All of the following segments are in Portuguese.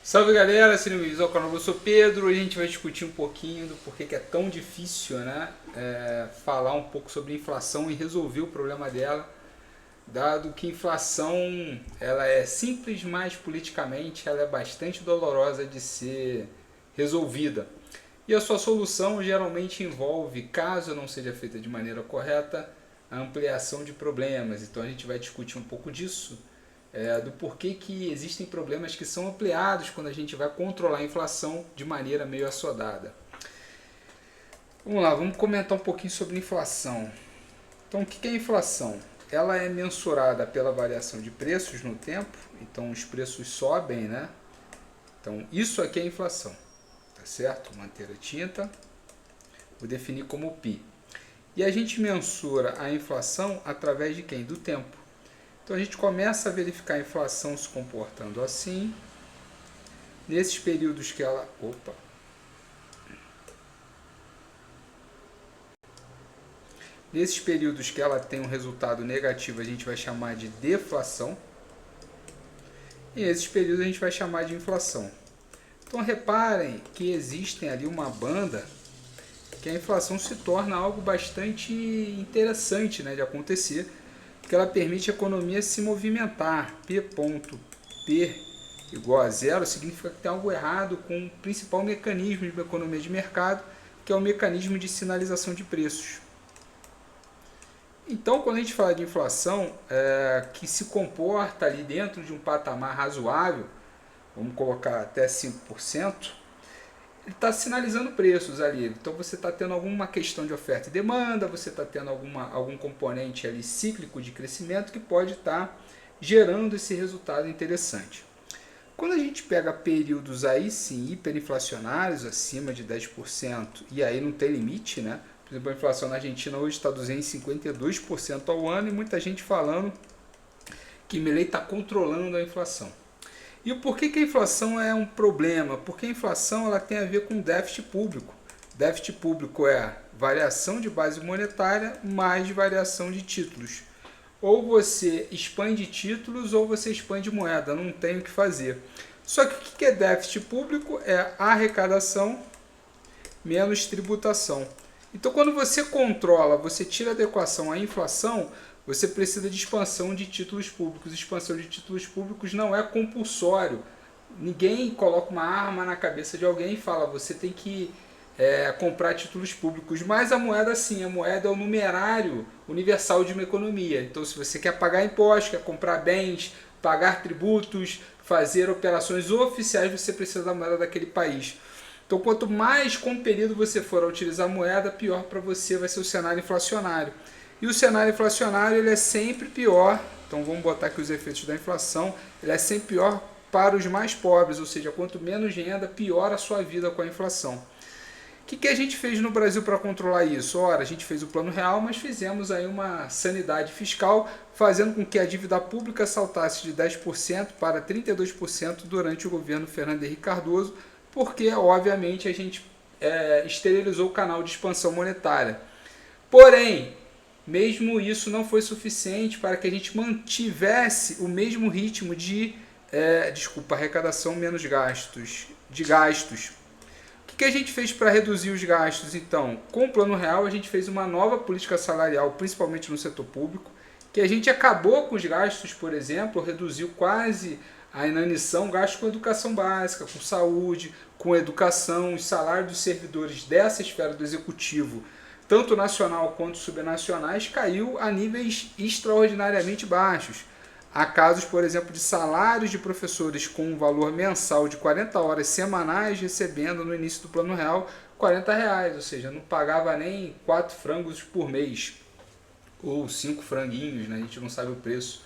Salve galera, sejam bem-vindos ao canal. Eu sou Pedro e a gente vai discutir um pouquinho do porquê que é tão difícil, né, falar um pouco sobre inflação e resolver o problema dela, dado que inflação ela é simples, mas politicamente ela é bastante dolorosa de ser resolvida. E a sua solução geralmente envolve, caso não seja feita de maneira correta, a ampliação de problemas. Então a gente vai discutir um pouco disso, do porquê que existem problemas que são ampliados quando a gente vai controlar a inflação de maneira meio assodada. Vamos lá, vamos comentar um pouquinho sobre inflação. Então, o que é inflação? Ela é mensurada pela variação de preços no tempo, então os preços sobem, né? Então, isso aqui é inflação, tá certo? Manter a tinta, vou definir como π. E a gente mensura a inflação através de quem? Do tempo. Então a gente começa a verificar a inflação se comportando assim, nesses períodos que ela... Nesses períodos que ela tem um resultado negativo, a gente vai chamar de deflação. E nesses períodos a gente vai chamar de inflação. Então reparem que existem ali uma banda que a inflação se torna algo bastante interessante, né, de acontecer, porque ela permite a economia se movimentar. P igual a zero significa que tem algo errado com o principal mecanismo de uma economia de mercado, que é o mecanismo de sinalização de preços. Então, quando a gente fala de inflação, que se comporta ali dentro de um patamar razoável, vamos colocar até 5%, ele está sinalizando preços ali. Então você está tendo alguma questão de oferta e demanda, você está tendo algum componente ali cíclico de crescimento que pode estar gerando esse resultado interessante. Quando a gente pega períodos aí sim hiperinflacionários, acima de 10%, e aí não tem limite, né? Por exemplo, a inflação na Argentina hoje está 252% ao ano e muita gente falando que Milei está controlando a inflação. E o porquê que a inflação é um problema? Porque a inflação ela tem a ver com déficit público. Déficit público é variação de base monetária mais variação de títulos. Ou você expande títulos ou você expande moeda, não tem o que fazer. Só que o que é déficit público? É arrecadação menos tributação. Então quando você controla, você tira a adequação à inflação, você precisa de expansão de títulos públicos. Expansão de títulos públicos não é compulsório. Ninguém coloca uma arma na cabeça de alguém e fala, você tem que comprar títulos públicos. Mas a moeda sim, a moeda é o numerário universal de uma economia. Então se você quer pagar impostos, quer comprar bens, pagar tributos, fazer operações oficiais, você precisa da moeda daquele país. Então quanto mais compelido você for a utilizar a moeda, pior para você vai ser o cenário inflacionário. E o cenário inflacionário ele é sempre pior, então vamos botar aqui os efeitos da inflação, ele é sempre pior para os mais pobres, ou seja, quanto menos renda, pior a sua vida com a inflação. O que a gente fez no Brasil para controlar isso? Ora, a gente fez o Plano Real, mas fizemos aí uma sanidade fiscal, fazendo com que a dívida pública saltasse de 10% para 32% durante o governo Fernando Henrique Cardoso, porque, obviamente, a gente esterilizou o canal de expansão monetária. Porém, mesmo isso não foi suficiente para que a gente mantivesse o mesmo ritmo de arrecadação menos gastos. O que a gente fez para reduzir os gastos, então? Com o Plano Real, a gente fez uma nova política salarial, principalmente no setor público, que a gente acabou com os gastos, por exemplo, reduziu quase a inanição, gasto com educação básica, com saúde, com educação, os salários dos servidores dessa esfera do executivo, tanto nacional quanto subnacionais, caiu a níveis extraordinariamente baixos. Há casos, por exemplo, de salários de professores com um valor mensal de 40 horas semanais, recebendo no início do Plano Real R$ 40, ou seja, não pagava nem 4 frangos por mês, ou 5 franguinhos, né? A gente não sabe o preço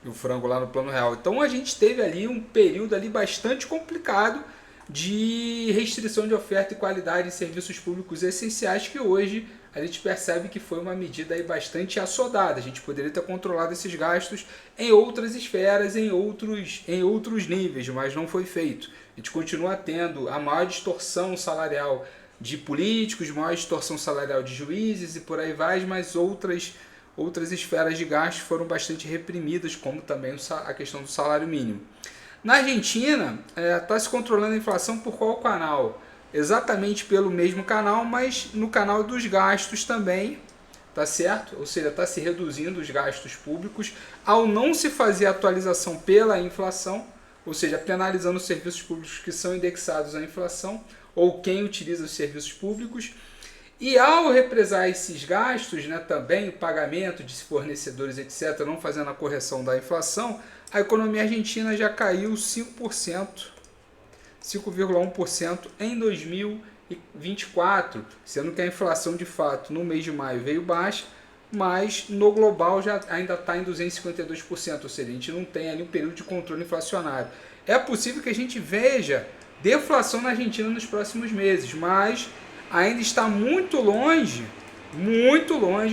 do frango lá no Plano Real. Então a gente teve ali um período ali bastante complicado de restrição de oferta e qualidade em serviços públicos essenciais, que hoje a gente percebe que foi uma medida aí bastante assodada. A gente poderia ter controlado esses gastos em outras esferas, em outros níveis, mas não foi feito. A gente continua tendo a maior distorção salarial de políticos, maior distorção salarial de juízes e por aí vai, mas outras esferas de gastos foram bastante reprimidas, como também a questão do salário mínimo. Na Argentina, está se controlando a inflação por qual canal? Exatamente pelo mesmo canal, mas no canal dos gastos também, tá certo? Ou seja, está se reduzindo os gastos públicos ao não se fazer atualização pela inflação, ou seja, penalizando os serviços públicos que são indexados à inflação ou quem utiliza os serviços públicos. E ao represar esses gastos, né, também o pagamento de fornecedores, etc., não fazendo a correção da inflação, a economia argentina já caiu 5,1% em 2024, sendo que a inflação de fato no mês de maio veio baixa, mas no global já ainda está em 252%, ou seja, a gente não tem ali um período de controle inflacionário. É possível que a gente veja deflação na Argentina nos próximos meses, mas ainda está muito longe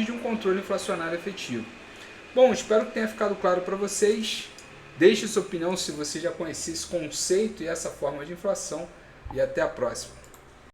de um controle inflacionário efetivo. Bom, espero que tenha ficado claro para vocês. Deixe sua opinião se você já conhecia esse conceito e essa forma de inflação. E até a próxima.